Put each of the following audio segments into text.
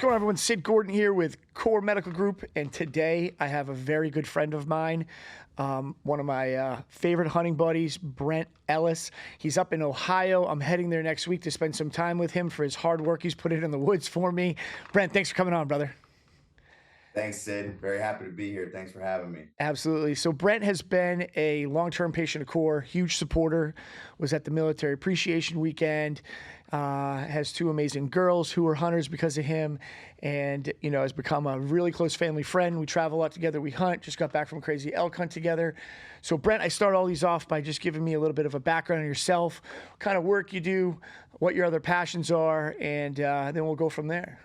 going on, everyone? Sid Gordon here with Core Medical Group, and today I have a very good friend of mine, one of my favorite hunting buddies, Brent Ellis. He's up in Ohio. I'm heading there next week to spend some time with him for his hard work he's put in the woods for me. Brent, thanks for coming on, brother. Thanks, Sid. Very happy to be here. Thanks for having me. Absolutely. So Brent has been a long-term patient of Core, huge supporter, was at the Military Appreciation Weekend, has two amazing girls who are hunters because of him, and, you know, has become a really close family friend. We travel a lot together. We hunt, just got back from a crazy elk hunt together. So Brent, I start all these off by just giving me a little bit of a background on yourself, what kind of work you do, what your other passions are, and then we'll go from there.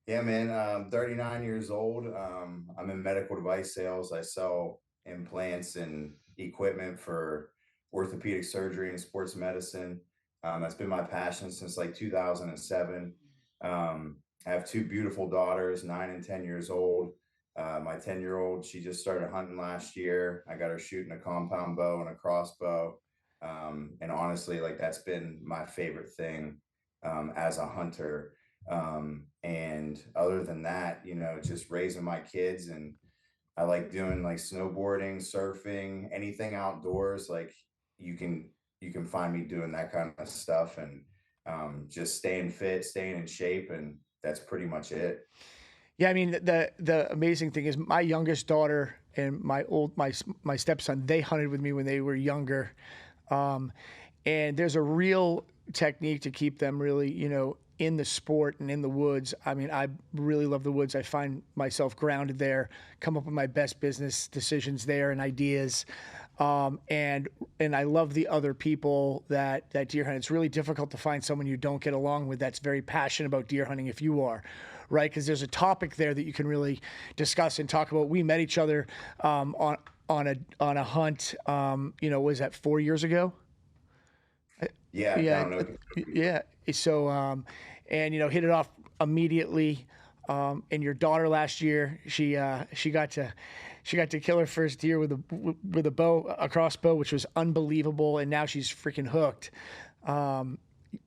Yeah, man. I'm 39 years old. I'm in medical device sales. I sell implants and equipment for orthopedic surgery and sports medicine. That's been my passion since like 2007. I have two beautiful daughters, 9 and 10 years old. My 10-year-old, she just started hunting last year. I got her shooting a compound bow and a crossbow. And honestly, like that's been my favorite thing as a hunter. And other than that, you know, just raising my kids, and I like doing like snowboarding, surfing, anything outdoors. Like you can find me doing that kind of stuff, and just staying fit, staying in shape, and that's pretty much it. Yeah, I mean the amazing thing is my youngest daughter and my stepson, they hunted with me when they were younger, um, and there's a real technique to keep them really, you know, in the sport and in the woods. I mean, I really love the woods. I find myself grounded there, come up with my best business decisions there and ideas. And I love the other people that deer hunt. It's really difficult to find someone you don't get along with that's very passionate about deer hunting if you are, right? Because there's a topic there that you can really discuss and talk about. We met each other on a hunt. You know, was that 4 years ago? Yeah, Yeah, down in Oak. yeah. So, and you know, hit it off immediately. And your daughter last year, she got to kill her first deer with a bow, a crossbow, which was unbelievable. And now she's freaking hooked.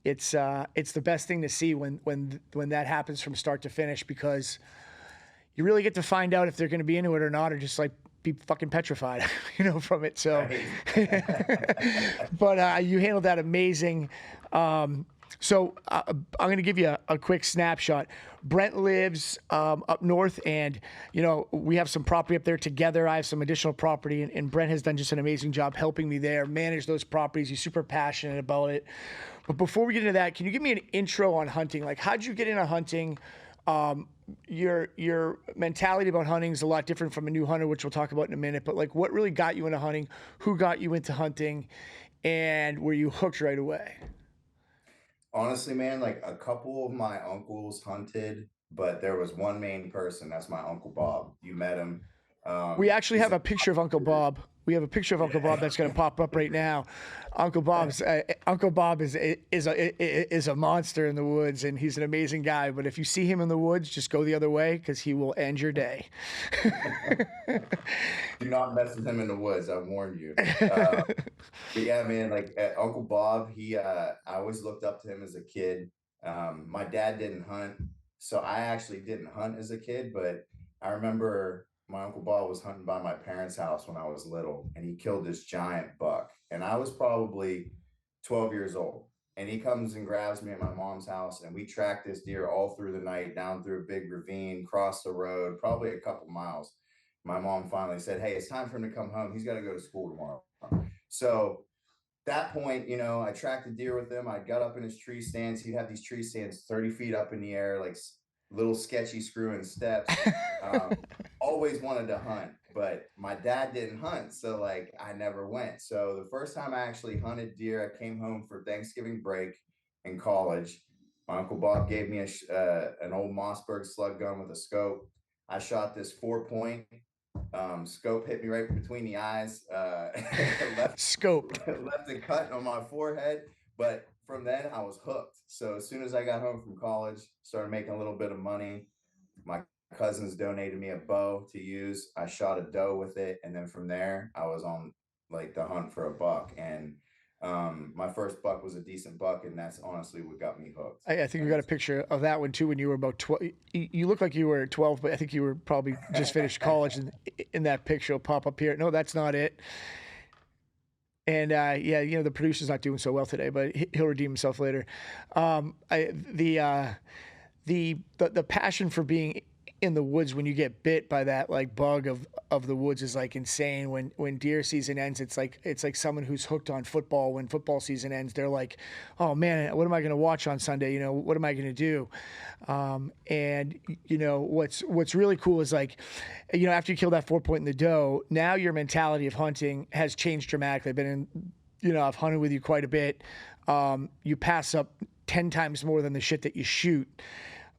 It's the best thing to see when that happens from start to finish, because you really get to find out if they're going to be into it or not, or just like be fucking petrified, you know, from it. So, Right. but you handled that amazing. So I'm going to give you a quick snapshot. Brent lives up north, and you know we have some property up there together. I have some additional property, and Brent has done just an amazing job helping me there manage those properties. He's super passionate about it. But before we get into that, can you give me an intro on hunting? Like, how'd you get into hunting? Your mentality about hunting is a lot different from a new hunter, which we'll talk about in a minute. But like, what really got you into hunting? Who got you into hunting? And were you hooked right away? Honestly, man, like a couple of my uncles hunted, but there was one main person. That's my Uncle Bob. You met him. We actually He's have a a picture of Uncle Bob. We have a picture of Uncle Bob yeah. that's going to pop up right now. Uncle Bob is a monster in the woods, and he's an amazing guy. But if you see him in the woods, just go the other way because he will end your day. Do not mess with him in the woods. I warned you. But yeah, man, like Uncle Bob, I always looked up to him as a kid. My dad didn't hunt, so I actually didn't hunt as a kid, but I remember my Uncle Bob was hunting by my parents' house when I was little, and he killed this giant buck, and I was probably 12 years old. And he comes and grabs me at my mom's house, and we tracked this deer all through the night, down through a big ravine, crossed the road, probably a couple miles. My mom finally said, "Hey, it's time for him to come home. He's got to go to school tomorrow." So that point, you know, I tracked the deer with him. I got up in his tree stands. He'd have these tree stands 30 feet up in the air, like little sketchy screw-in steps. Always wanted to hunt, but my dad didn't hunt. So like I never went. So the first time I actually hunted deer, I came home for Thanksgiving break in college. My Uncle Bob gave me an old Mossberg slug gun with a scope. I shot this 4 point. Scope hit me right between the eyes. left Scoped. left a cut on my forehead. But from then I was hooked. So as soon as I got home from college, started making a little bit of money. My cousins donated me a bow to use. I shot a doe with it, and then from there I was on like the hunt for a buck. And My first buck was a decent buck, and that's honestly what got me hooked. I think we got a And picture of that one too when you were about 12. You look like you were 12, but I think you were probably just finished college. And in that picture, will pop up here. No, that's not it. And yeah, the producer's not doing so well today, but he'll redeem himself later. The passion for being in the woods when you get bit by that like bug of the woods is like insane. When deer season ends, it's like someone who's hooked on football. When football season ends, they're like, oh man, what am I going to watch on Sunday? What am I going to do? And what's really cool is like, after you kill that 4 point in the doe, now your mentality of hunting has changed dramatically. I've been in, I've hunted with you quite a bit. You pass up 10 times more than the shit that you shoot.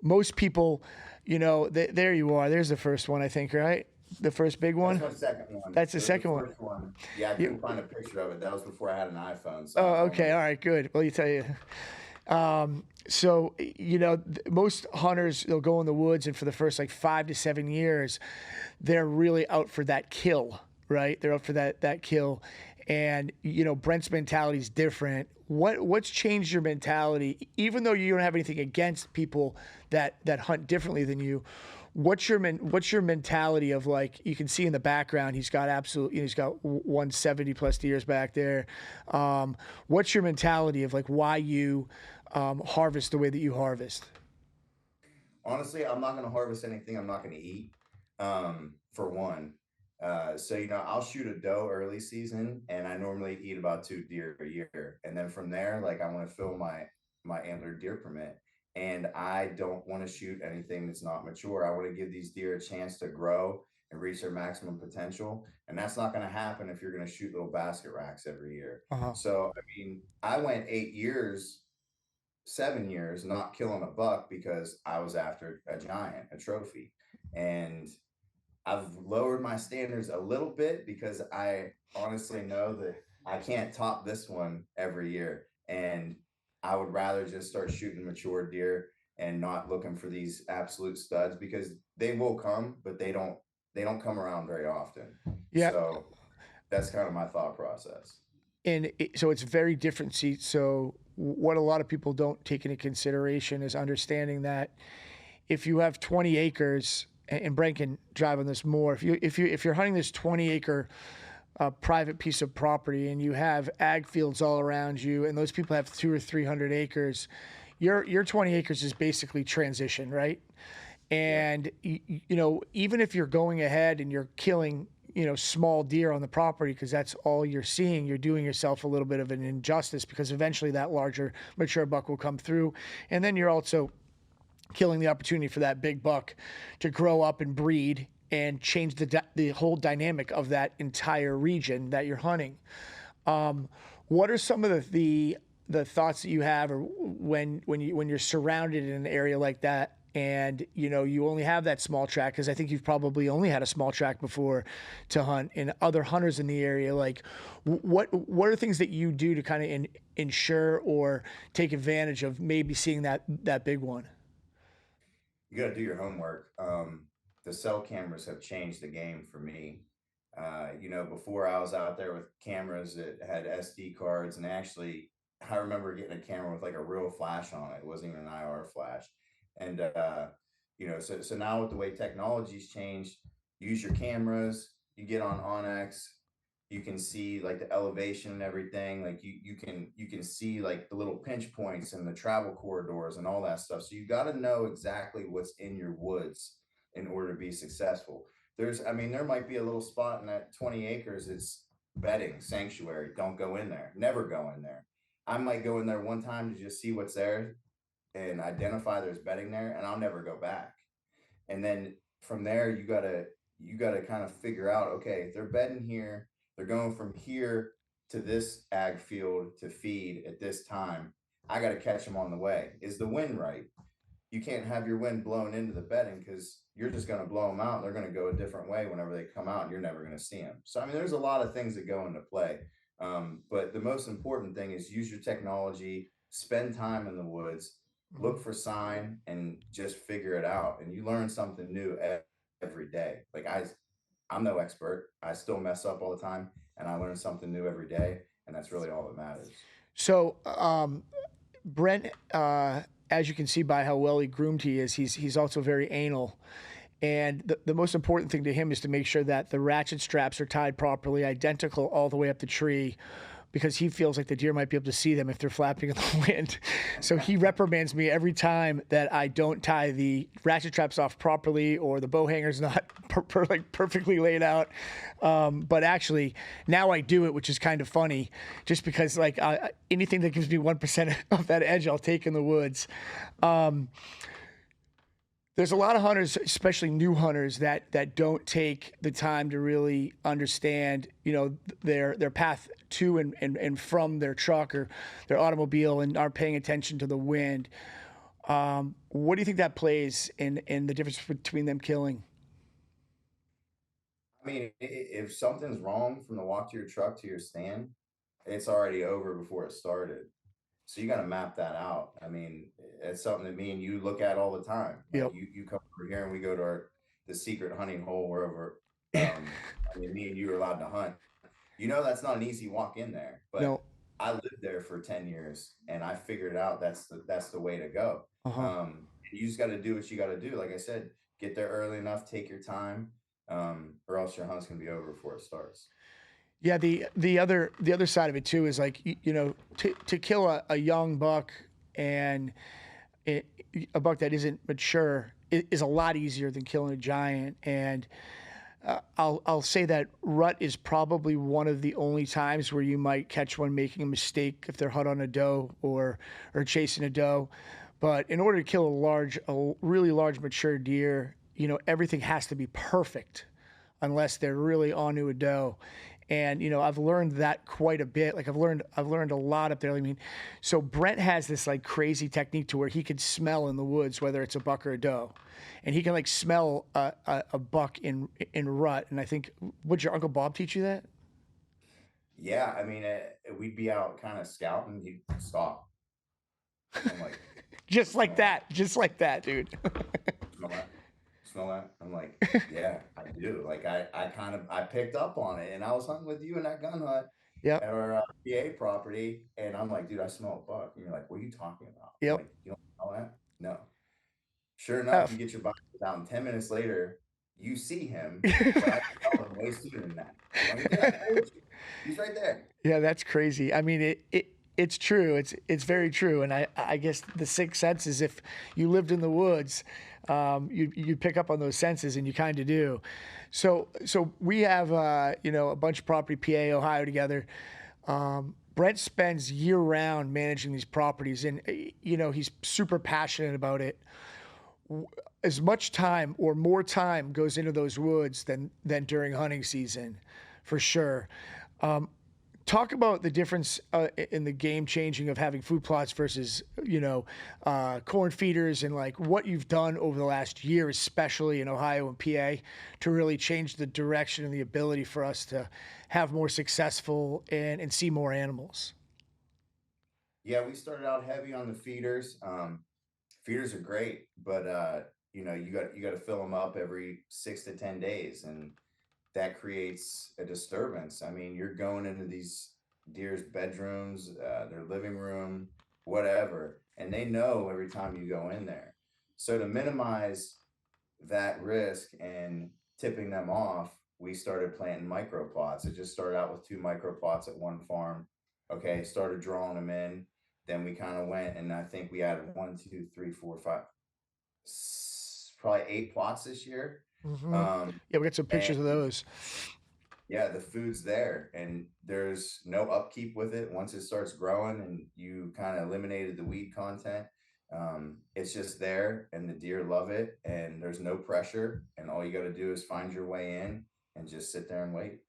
Most people, there you are. There's the first one, I think, right? The first big one. that's my second one. That's the It was second the one. first one. Yeah, I couldn't find a picture of it. That was before I had an iPhone. So Oh, I okay. All right, good. Well, you tell you. So, most hunters, they'll go in the woods, and for the first like 5 to 7 years, they're really out for that kill, right? They're out for that kill. And, Brent's mentality is different. What's changed your mentality, even though you don't have anything against people that hunt differently than you? What's your mentality of, like, you can see in the background he's got 170 plus years back there. What's your mentality of like why you harvest the way that you harvest? honestly, I'm not going to harvest anything I'm not going to eat. For one, so I'll shoot a doe early season, and I normally eat about 2 deer a year, and then from there, like I want to fill my antlered deer permit, and I don't want to shoot anything that's not mature. I want to give these deer a chance to grow and reach their maximum potential, and that's not going to happen if you're going to shoot little basket racks every year. Uh-huh. So, I mean, I went 8 years 7 years not killing a buck because I was after a giant, a trophy. And I've lowered my standards a little bit because I honestly know that I can't top this one every year. And I would rather just start shooting mature deer and not looking for these absolute studs because they will come, but they don't come around very often. Yeah. So that's kind of my thought process. And so it's very different. So what a lot of people don't take into consideration is understanding that if you have 20 acres, and Brent can drive on this more. If you're hunting this 20-acre private piece of property and you have ag fields all around you, and those people have 200 or 300 acres, your 20 acres is basically transition, right? Yeah. And even if you're going ahead and you're killing small deer on the property because that's all you're seeing, you're doing yourself a little bit of an injustice because eventually that larger mature buck will come through, and then you're also killing the opportunity for that big buck to grow up and breed and change the whole dynamic of that entire region that you're hunting. What are some of the thoughts that you have, or when you're surrounded in an area like that, and you only have that small track? Because I think you've probably only had a small track before to hunt, and other hunters in the area. Like, what are things that you do to kind of ensure or take advantage of maybe seeing that big one? You got to do your homework. The cell cameras have changed the game for me. Before I was out there with cameras that had SD cards, and actually, I remember getting a camera with like a real flash on it. It wasn't even an IR flash. And so now with the way technology's changed, use your cameras. You get on Onyx, you can see like the elevation and everything. Like you can see like the little pinch points and the travel corridors and all that stuff. So you got to know exactly what's in your woods in order to be successful. There might be a little spot in that 20 acres. It's bedding sanctuary. Don't go in there. Never go in there. I might go in there one time to just see what's there and identify there's bedding there, and I'll never go back. And then from there you gotta kind of figure out, okay, they're bedding here, they're going from here to this ag field to feed at this time. I got to catch them on the way. Is the wind right? You can't have your wind blowing into the bedding because you're just going to blow them out. They're going to go a different way whenever they come out, and you're never going to see them. So there's a lot of things that go into play. But the most important thing is use your technology, spend time in the woods, Mhm. look for sign, and just figure it out. And you learn something new every day. Like I'm no expert. I still mess up all the time, and I learn something new every day. and that's really all that matters. So, Brent, as you can see by how well he groomed he is, he's also very anal. And the most important thing to him is to make sure that the ratchet straps are tied properly, identical all the way up the tree, because he feels like the deer might be able to see them if they're flapping in the wind. So he reprimands me every time that I don't tie the ratchet straps off properly or the bow hanger's not like perfectly laid out. But actually, now I do it, which is kind of funny, just because like anything that gives me 1% of that edge, I'll take in the woods. There's a lot of hunters, especially new hunters, that don't take the time to really understand, their path to and from their truck or their automobile and aren't paying attention to the wind. What do you think that plays in the difference between them killing? I mean, if something's wrong from the walk to your truck to your stand, it's already over before it started. So you got to map that out. I mean, it's something that me and you look at all the time. Like Yep. you come over here and we go to the secret hunting hole wherever. I mean, me and you are allowed to hunt. That's not an easy walk in there, but No. I lived there for 10 years and I figured out that's the way to go. Uh-huh. You just got to do what you got to do. Like I said, get there early enough, take your time, or else your hunt's gonna be over before it starts. Yeah, the other side of it too is like to kill a young buck and it, a buck that isn't mature is a lot easier than killing a giant. And I'll say that rut is probably one of the only times where you might catch one making a mistake if they're hot on a doe or chasing a doe. But in order to kill a really large mature deer, everything has to be perfect unless they're really onto a doe. And I've learned that quite a bit. Like I've learned a lot up there. I mean, so Brent has this like crazy technique to where he can smell in the woods whether it's a buck or a doe, and he can like smell a buck in rut. And I think, would your Uncle Bob teach you that? Yeah, I mean, we'd be out kind of scouting. He'd stop. I'm like, Just like that, dude. smell that, smell that. I'm like, yeah, I do. Like I picked up on it, and I was hunting with you in that gun hunt Yep. at our PA property, and I'm like, dude, I smell a buck, and you're like, what are you talking about? I'm Yep. like, you don't smell that? No. Sure enough, you F. get your bike out, and 10 minutes later, you see him, but I smelled him way sooner than that. I'm like, yeah, I told you. He's right there. Yeah, that's crazy. I mean, it's true. It's very true. And I guess the sixth sense is if you lived in the woods, you pick up on those senses, and you kind of do. So we have a bunch of property PA Ohio together. Brent spends year round managing these properties, and he's super passionate about it. As much time or more time goes into those woods than during hunting season, for sure. Talk about the difference in the game changing of having food plots versus corn feeders, and like what you've done over the last year, especially in Ohio and PA, to really change the direction and the ability for us to have more successful and see more animals. Yeah, we started out heavy on the feeders. Feeders are great, but you got to fill them up every 6 to 10 days, and that creates a disturbance. I mean, you're going into these deer's bedrooms, their living room, whatever, and they know every time you go in there. So to minimize that risk and tipping them off, we started planting micro plots. It just started out with 2 micro plots at one farm. Okay, started drawing them in. Then we kind of went, and I think we added one, two, three, four, five, probably 8 plots this year. Hmm. Um, Yeah, we got some and pictures of those. yeah, the food's there, and there's no upkeep with it. Once it starts growing and you kind of eliminated the weed content, it's just there, and the deer love it, and there's no pressure, and all you got to do is find your way in and just sit there and wait.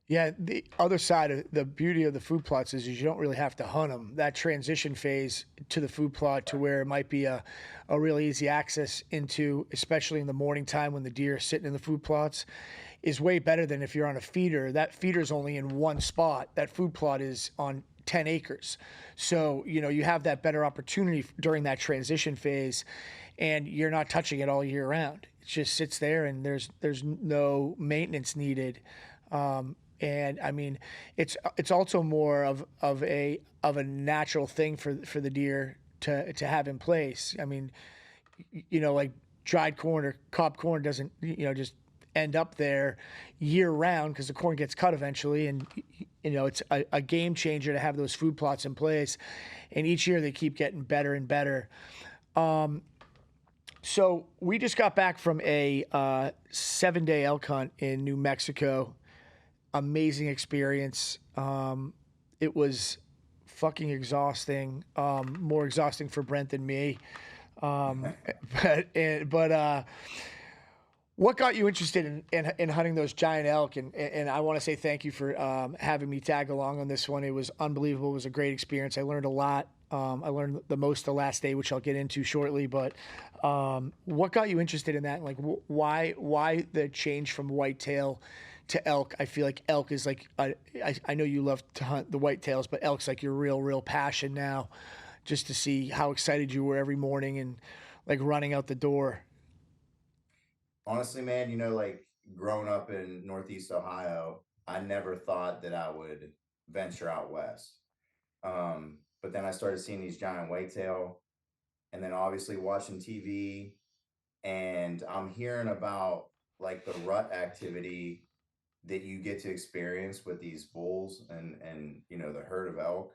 Yeah, the other side of the beauty of the food plots is you don't really have to hunt them. That transition phase to the food plot to where it might be a really easy access into, especially in the morning time when the deer are sitting in the food plots, is way better than if you're on a feeder. That feeder's only in one spot. That food plot is on 10 acres. So, you have that better opportunity during that transition phase, and you're not touching it all year round. It just sits there, and there's no maintenance needed. And I mean, it's also more of a natural thing for the deer to have in place. I mean, like dried corn or cob corn doesn't, just end up there year round because the corn gets cut eventually. And, it's a game changer to have those food plots in place. And each year they keep getting better and better. So we just got back from a 7-day elk hunt in New Mexico. Amazing experience. It was fucking exhausting. More exhausting for Brent than me. Um, but what got you interested in hunting those giant elk? And I want to say thank you for having me tag along on this one. It was unbelievable. It was a great experience. I learned a lot. I learned the most the last day, which I'll get into shortly. But what got you interested in that? Like, why the change from whitetail to elk? I feel like elk is like I know you love to hunt the whitetails, but elk's like your real passion now. Just to see how excited you were every morning and like running out the door. Honestly, man, like growing up in Northeast Ohio, I never thought that I would venture out west. But then I started seeing these giant whitetail, and then obviously watching TV, and I'm hearing about like the rut activity that you get to experience with these bulls and the herd of elk,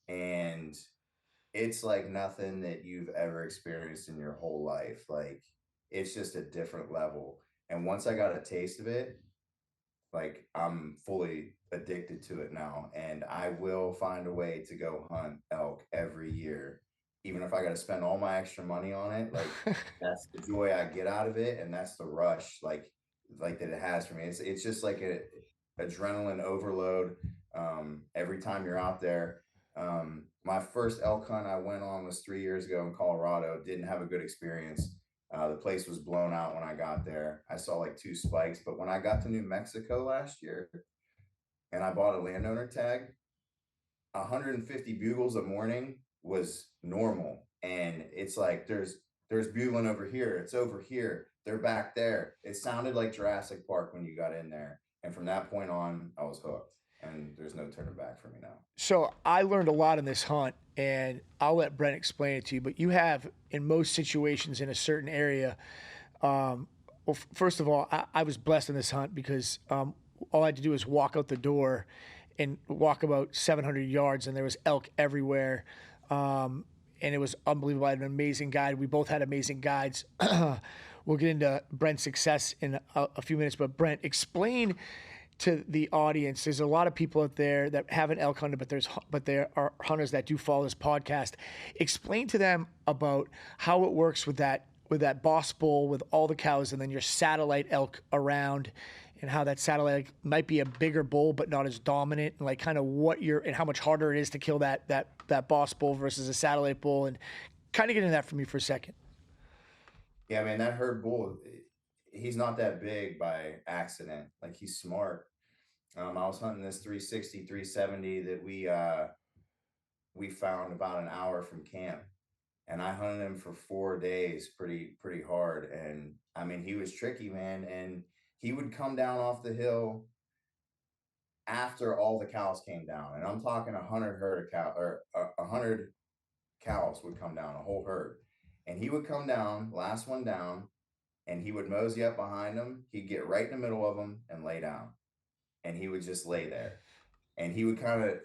and it's like nothing that you've ever experienced in your whole life. Like it's just a different level. And once I got a taste of it, like I'm fully addicted to it now, and I will find a way to go hunt elk every year, even if I got to spend all my extra money on it. Like that's the joy I get out of it, and that's the rush, like that it has for me. It's just like a adrenaline overload every time you're out there. My first elk hunt I went on was 3 years ago in Colorado. Didn't have a good experience. The place was blown out when I got there. I saw like two spikes, but when I got to New Mexico last year and I bought a landowner tag, 150 bugles a morning was normal. And it's like there's bugling over here, it's over here, they're back there. It sounded like Jurassic Park when you got in there. And from that point on, I was hooked. And there's no turning back for me now. So I learned a lot in this hunt, and I'll let Brent explain it to you. But you have, in most situations in a certain area, well, first of all, I was blessed in this hunt because all I had to do was walk out the door and walk about 700 yards, and there was elk everywhere. And it was unbelievable. I had an amazing guide. We both had amazing guides. We'll get into Brent's success in a few minutes, but Brent, explain to the audience. There's a lot of people out there that haven't elk hunted, but there are hunters that do follow this podcast. Explain to them about how it works with that boss bull with all the cows, and then your satellite elk around, and how that satellite might be a bigger bull but not as dominant, and like kind of and how much harder it is to kill that boss bull versus a satellite bull, and kind of get into that for me for a second. Yeah, man, that herd bull, he's not that big by accident. Like he's smart. I was hunting this 360, 370 that we found about an hour from camp, and I hunted him for 4 days, pretty hard. And I mean, he was tricky, man. And he would come down off the hill after all the cows came down, and I'm talking 100 herd of cow or 100 cows would come down, a whole herd, and he would come down, last one down, and he would mosey up behind him. He'd get right in the middle of them and lay down, and he would just lay there. And he would kind of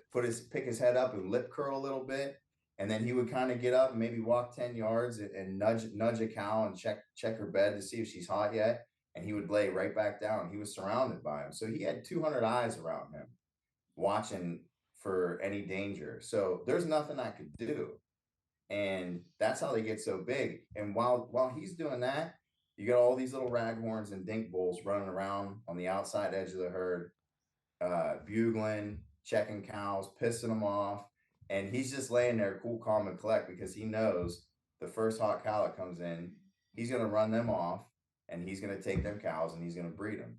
pick his head up and lip curl a little bit, and then he would kind of get up and maybe walk 10 yards and nudge a cow and check her bed to see if she's hot yet, and he would lay right back down. He was surrounded by him, so he had 200 eyes around him watching for any danger. So there's nothing I could do, and that's how they get so big. And while he's doing that, you got all these little raghorns and dink bulls running around on the outside edge of the herd, bugling, checking cows, pissing them off. And he's just laying there cool, calm, and collect because he knows the first hot cow that comes in, he's going to run them off, and he's going to take them cows and he's going to breed them.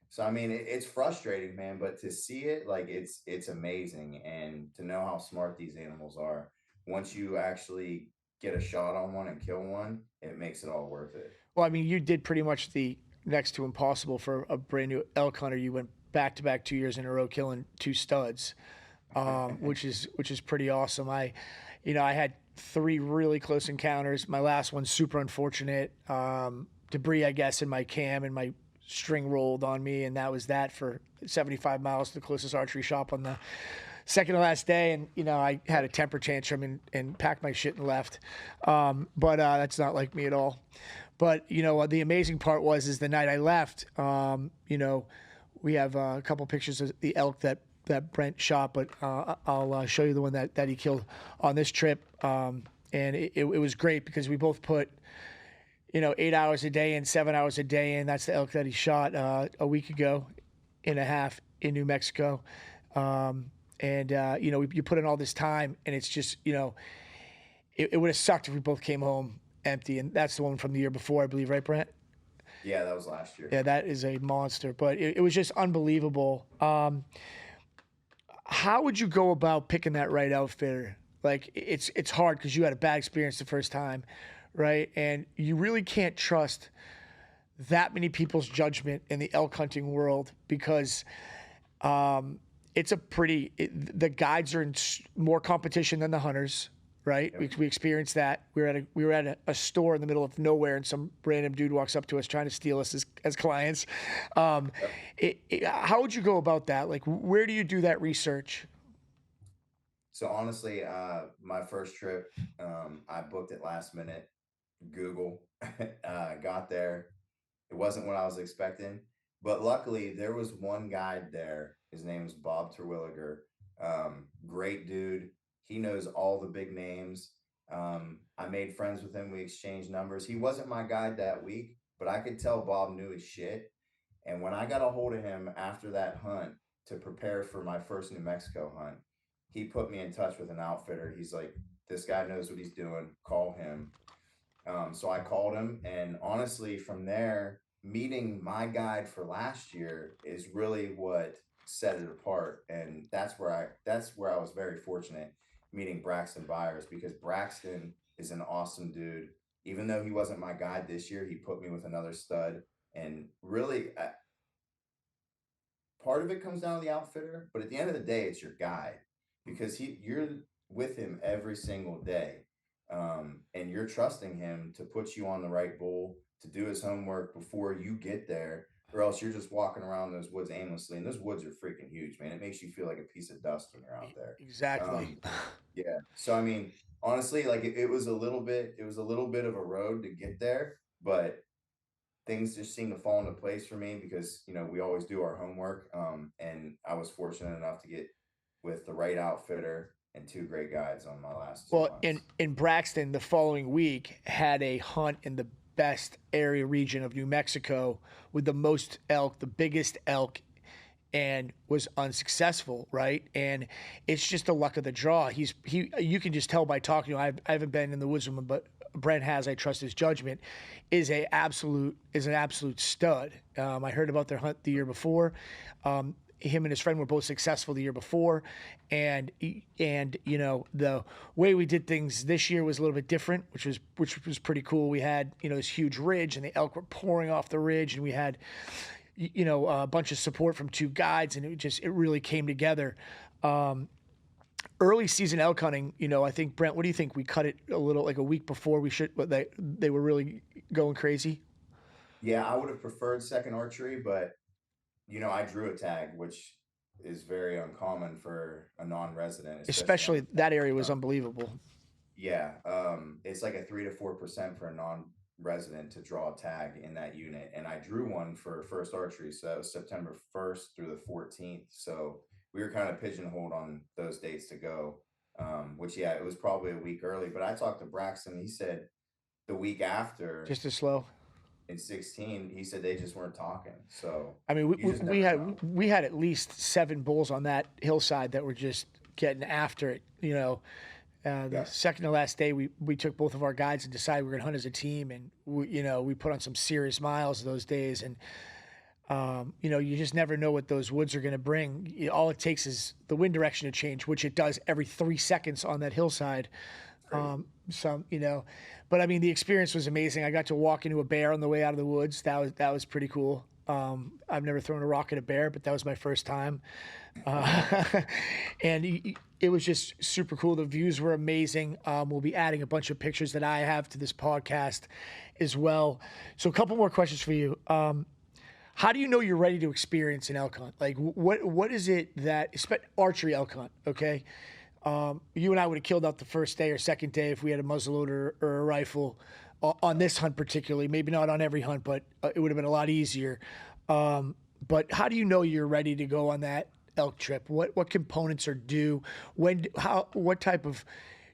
So, I mean, it's frustrating, man, but to see it, like it's amazing. And to know how smart these animals are, once you actually get a shot on one and kill one, it makes it all worth it. Well, I mean, you did pretty much the next to impossible for a brand new elk hunter. You went back-to-back 2 years in a row killing 2 studs, which is pretty awesome. I had 3 really close encounters. My last one super unfortunate. Debris, I guess, in my cam, and my string rolled on me, and that was that for 75 miles to the closest archery shop on the second to last day. And I had a temper tantrum and packed my shit and left. But that's not like me at all. But the amazing part is the night I left, we have a couple pictures of the elk that Brent shot, but I'll show you the one that he killed on this trip. And it was great because we both put 8 hours a day and 7 hours a day in. That's the elk that he shot a week ago and a half in New Mexico. You put in all this time, and it's just, it would have sucked if we both came home empty. And that's the one from the year before, I believe, right, Brent? Yeah, that was last year. Yeah, that is a monster, but it was just unbelievable. How would you go about picking that right outfitter? Like, it's hard because you had a bad experience the first time, right? And you really can't trust that many people's judgment in the elk hunting world because it's the guides are in more competition than the hunters, right? Yep. We experienced that. We were at a store in the middle of nowhere, and some random dude walks up to us trying to steal us as clients. How would you go about that? Like, where do you do that research? So honestly, my first trip, I booked it last minute. Google, got there. It wasn't what I was expecting, but luckily there was one guide there. His name is Bob Terwilliger. Great dude. He knows all the big names. I made friends with him. We exchanged numbers. He wasn't my guide that week, but I could tell Bob knew his shit. And when I got a hold of him after that hunt to prepare for my first New Mexico hunt, he put me in touch with an outfitter. He's like, this guy knows what he's doing. Call him. So I called him, and honestly, from there, meeting my guide for last year is really what set it apart. And that's where I was very fortunate meeting Braxton Byers, because Braxton is an awesome dude. Even though he wasn't my guide this year, he put me with another stud. And really, part of it comes down to the outfitter, but at the end of the day, it's your guide, because you're with him every single day. And you're trusting him to put you on the right bull, to do his homework before you get there, or else you're just walking around those woods aimlessly. And those woods are freaking huge, man. It makes you feel like a piece of dust when you're out there. Exactly. Yeah. So I mean, honestly, like it was a little bit of a road to get there, but things just seemed to fall into place for me because we always do our homework. And I was fortunate enough to get with the right outfitter and 2 great guides on my last 2 Well, hunts. in Braxton, the following week had a hunt in the best area region of New Mexico with the most elk, the biggest elk, and was unsuccessful, right? And it's just the luck of the draw. You can just tell by talking to him. I haven't been in the woods with him, but Brent has. I trust his judgment. Is an absolute stud. I heard about their hunt the year before. Him and his friend were both successful the year before, and the way we did things this year was a little bit different, which was pretty cool. We had this huge ridge, and the elk were pouring off the ridge, and we had a bunch of support from 2 guides, and it really came together. Early season elk hunting, I think, Brent, what do you think? We cut it a little, like a week before we should, but they were really going crazy. Yeah, I would have preferred second archery, but I drew a tag, which is very uncommon for a non-resident, Especially that area was unbelievable. Yeah, it's like a 3 to 4% for a non-resident to draw a tag in that unit, and I drew one for first archery, so that was September 1st through the 14th. So we were kind of pigeonholed on those dates to go, which it was probably a week early. But I talked to Braxton. He said the week after, Just as slow. in 16, he said they just weren't talking. So I mean, you just never know. we had at least 7 bulls on that hillside that were just getting after it. The second to last day, we took both of our guides and decided we were going to hunt as a team, and we put on some serious miles those days. And you just never know what those woods are going to bring. All it takes is the wind direction to change, which it does every 3 seconds on that hillside. But I mean, the experience was amazing. I got to walk into a bear on the way out of the woods. That was pretty cool. I've never thrown a rock at a bear, but that was my first time. Uh, and it was just super cool. The views were amazing. We'll be adding a bunch of pictures that I have to this podcast as well. So a couple more questions for you. How do you know you're ready to experience an elk hunt? Like what is it that, archery elk hunt, okay? You and I would have killed out the first day or second day if we had a muzzleloader or a rifle on this hunt particularly. Maybe not on every hunt, but it would have been a lot easier. But how do you know you're ready to go on that elk trip? What components are due? What type of,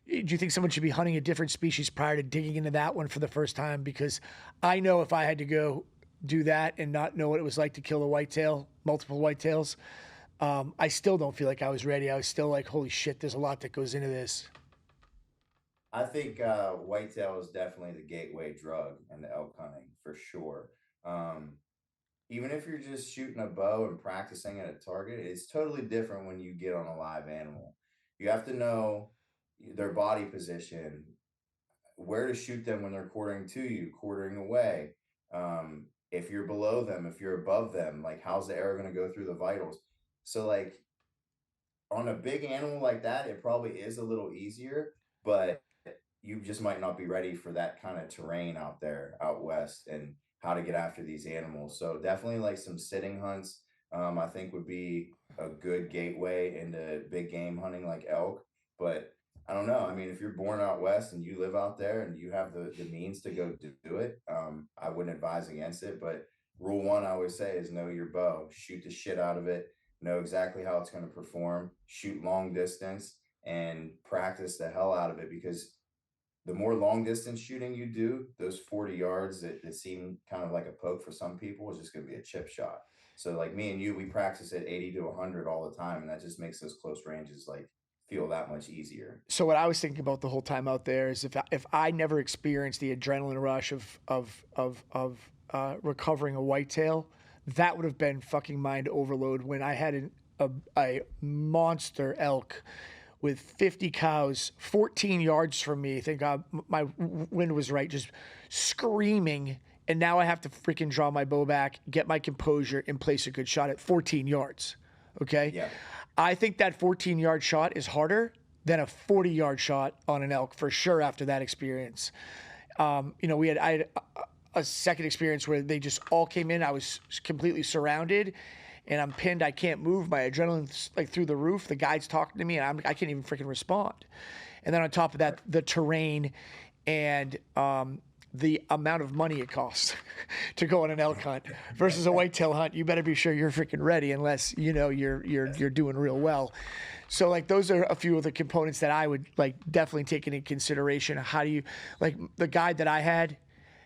do you think someone should be hunting a different species prior to digging into that one for the first time? Because I know if I had to go do that and not know what it was like to kill a whitetail, multiple whitetails, I still don't feel like I was ready. I was still like, holy shit, there's a lot that goes into this. I think whitetail is definitely the gateway drug in the elk hunting for sure. Um, Even if you're just shooting a bow and practicing at a target, it's totally different when you get on a live animal. You have to know their body position, where to shoot them when they're quartering to you, quartering away. If you're below them, if you're above them, like how's the air going to go through the vitals? So like on a big animal like that, it probably is a little easier, but you just might not be ready for that kind of terrain out there out west and how to get after these animals. So definitely like some sitting hunts, I think would be a good gateway into big game hunting like elk. But I don't know. I mean, if you're born out west and you live out there and you have the means to go do it, I wouldn't advise against it. But rule one I always say is know your bow, shoot the shit out of it, know exactly how it's going to perform, shoot long distance, and practice the hell out of it, because the more long distance shooting you do, those 40 yards that seem kind of like a poke for some people is just going to be a chip shot. So like me and you, we practice at 80 to 100 all the time, and that just makes those close ranges like feel that much easier. So what I was thinking about the whole time out there is if I never experienced the adrenaline rush of recovering a whitetail, that would have been fucking mind overload when I had a monster elk with 50 cows 14 yards from me. Thank God my wind was right, just screaming. And now I have to freaking draw my bow back, get my composure, and place a good shot at 14 yards. Okay? Yeah. I think that 14-yard shot is harder than a 40-yard shot on an elk for sure after that experience. I had a second experience where they just all came in. I was completely surrounded and I'm pinned. I can't move. My adrenaline's like through the roof. The guide's talking to me and I can't even freaking respond. And then on top of that, the terrain and the amount of money it costs to go on an elk hunt versus a whitetail hunt. You better be sure you're freaking ready, unless you're doing real well. So like those are a few of the components that I would like definitely take into consideration. How do you, like, the guide that I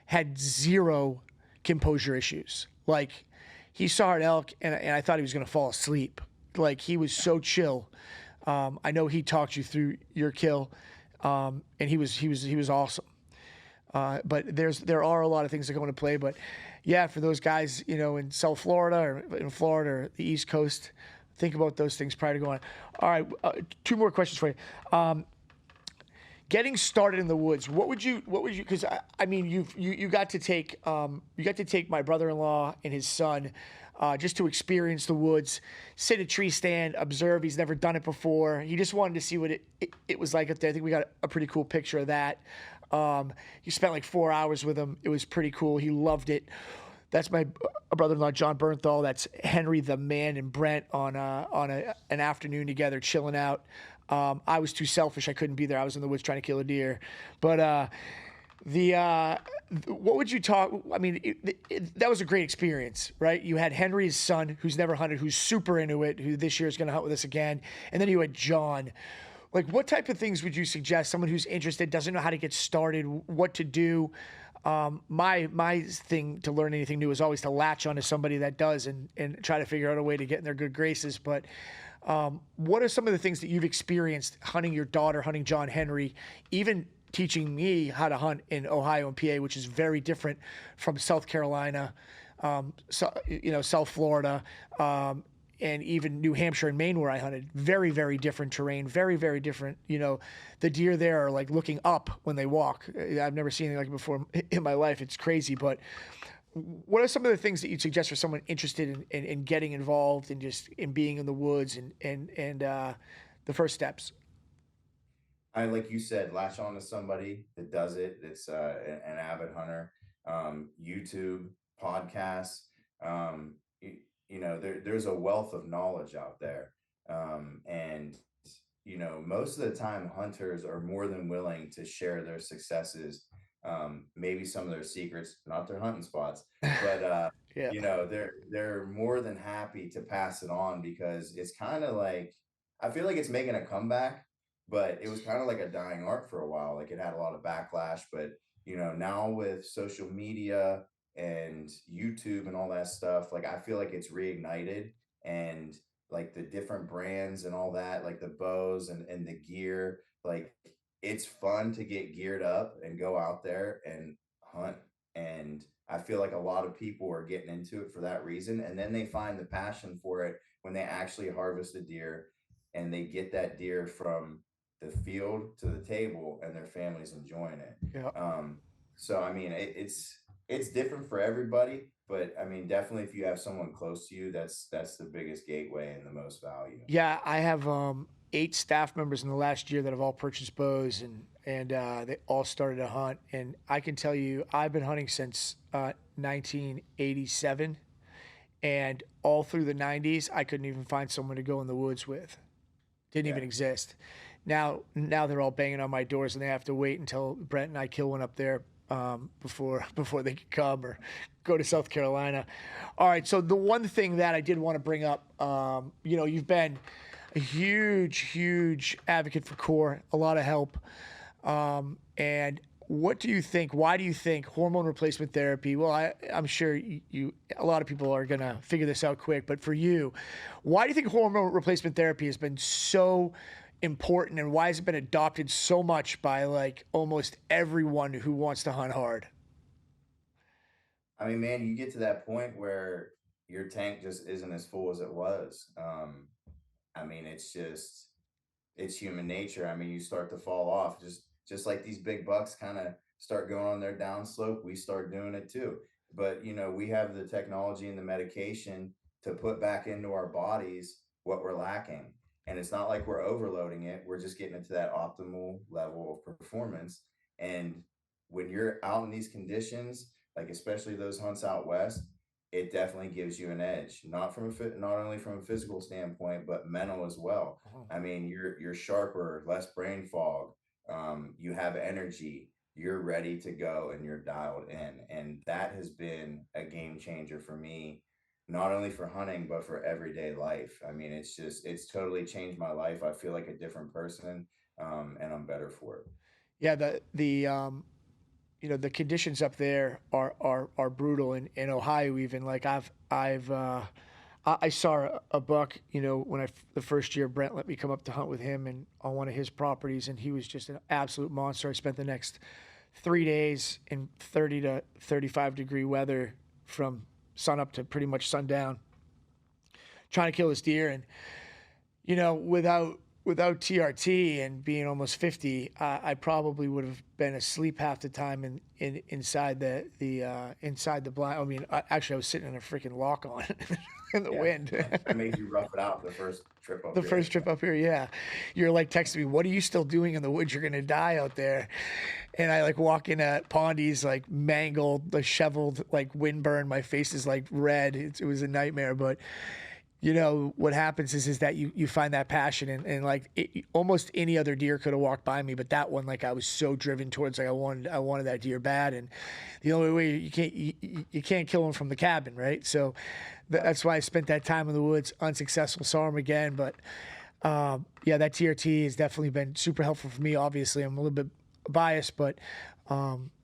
had zero composure issues. Like he saw an elk and I thought he was going to fall asleep. Like he was so chill. I know he talked you through your kill, and he was awesome. But there are a lot of things that go into play. But yeah, for those guys, in South Florida or in Florida or the East Coast, think about those things prior to going. All right, two more questions for you. Getting started in the woods, what would you? Because I mean, you got to take my brother-in-law and his son. Just to experience the woods, sit at a tree stand, observe. He's never done it before. He just wanted to see what it was like up there. I think we got a pretty cool picture of that. You spent like 4 hours with him. It was pretty cool. He loved it. That's my brother-in-law, John Bernthal. That's Henry the Man and Brent on an afternoon together, chilling out. I was too selfish. I couldn't be there. I was in the woods trying to kill a deer. But what would you talk? I mean, that was a great experience, right? You had Henry's son, who's never hunted, who's super into it, who this year is going to hunt with us again, and then you had John. Like, what type of things would you suggest? Someone who's interested, doesn't know how to get started, what to do. My thing to learn anything new is always to latch onto somebody that does and try to figure out a way to get in their good graces. But what are some of the things that you've experienced hunting your daughter, hunting John Henry, even teaching me how to hunt in Ohio and PA, which is very different from South Carolina, South Florida, and even New Hampshire and Maine where I hunted. Very, very different terrain, very, very different. The deer there are like looking up when they walk. I've never seen anything like it before in my life. It's crazy. But what are some of the things that you'd suggest for someone interested in getting involved and just in being in the woods and the first steps? I like you said, latch on to somebody that does it. That's an avid hunter. YouTube, podcasts. You know, there's a wealth of knowledge out there, and you know, most of the time, hunters are more than willing to share their successes, maybe some of their secrets, not their hunting spots, but Yeah. you know, they're more than happy to pass it on because it's kind of like I feel like it's making a comeback, but it was kind of like a dying art for a while. Like it had a lot of backlash, but you know, now with social media and YouTube and all that stuff, like I feel like it's reignited and like the different brands and all that, like the bows and the gear, like it's fun to get geared up and go out there and hunt. And I feel like a lot of people are getting into it for that reason. And then they find the passion for it when they actually harvest a deer and they get that deer from the field to the table and their families enjoying it. Yeah. So I mean, it's different for everybody, but I mean, definitely if you have someone close to you, that's the biggest gateway and the most value. Yeah, I have 8 staff members in the last year that have all purchased bows and they all started to hunt. And I can tell you, I've been hunting since 1987, and all through the 90s, I couldn't even find someone to go in the woods with. Didn't Yeah. even exist. Now they're all banging on my doors, and they have to wait until Brent and I kill one up there before they can come or go to South Carolina. All right, so the one thing that I did want to bring up, you know, you've been a huge advocate for core, a lot of help, and what do you think? Why do you think hormone replacement therapy? Well, I'm sure a lot of people are gonna figure this out quick, but for you, why do you think hormone replacement therapy has been so important, and why has it been adopted so much by like almost everyone who wants to hunt hard? I mean, man, you get to that point where your tank just isn't as full as it was. I mean, it's human nature. I mean, you start to fall off just like these big bucks kind of start going on their downslope. We start doing it too. But you know, we have the technology and the medication to put back into our bodies what we're lacking. And it's not like we're overloading it. We're just getting it to that optimal level of performance. And when you're out in these conditions, like especially those hunts out west, it definitely gives you an edge, not only from a physical standpoint, but mental as well. I mean, you're sharper, less brain fog. You have energy. You're ready to go, and you're dialed in, and that has been a game changer for me, not only for hunting but for everyday life. I mean, it's totally changed my life. I feel like a different person, and I'm better for it. Yeah, the you know, the conditions up there are brutal in Ohio. Even like I saw a buck, you know, when the first year Brent let me come up to hunt with him and on one of his properties, and he was just an absolute monster. I spent the next 3 days in 30 to 35-degree weather from sun up to pretty much sundown, trying to kill this deer. And you know, without TRT and being almost 50, I probably would have been asleep half the time inside the inside the blind. I mean, actually, I was sitting in a freaking lock on in the Yeah, wind. I made you rough it out the first trip up The here. first trip up here, yeah. You're like texting me, "What are you still doing in the woods? You're gonna die out there." And I like walk in at Pondy's, like mangled, disheveled, like windburn. My face is like red. It was a nightmare, but you know what happens is that you find that passion, and like almost any other deer could have walked by me, but that one, like I was so driven towards, like I wanted that deer bad. And the only way you can't kill him from the cabin, right? So that's why I spent that time in the woods unsuccessful. Saw him again, but yeah, that TRT has definitely been super helpful for me. Obviously, I'm a little bit biased, but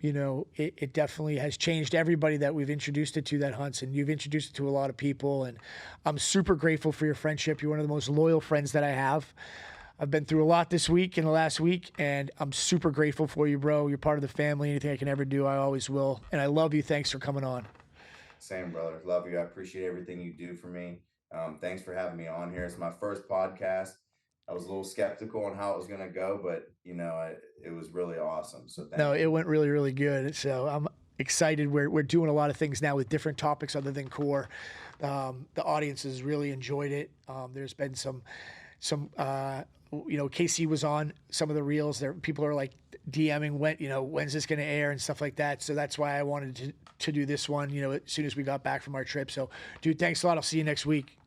you know, it definitely has changed everybody that we've introduced it to that hunts, and you've introduced it to a lot of people. And I'm super grateful for your friendship. You're one of the most loyal friends that I have. I've been through a lot this week, in the last week, and I'm super grateful for you, bro. You're part of the family. Anything I can ever do, I always will. And I love you. Thanks for coming on. Same, brother. Love you. I appreciate everything you do for me. Thanks for having me on here. It's my first podcast. I was a little skeptical on how it was going to go, but you know, it was really awesome. So No, thank it you. went really, really good. So excited. We're doing a lot of things now with different topics other than core. The audience has really enjoyed it. There's been some Casey was on some of the reels there. People are like DMing when's this going to air and stuff like that. So that's why I wanted to do this one, as soon as we got back from our trip. So dude, thanks a lot. I'll see you next week.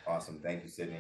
Awesome. Thank you, Sidney.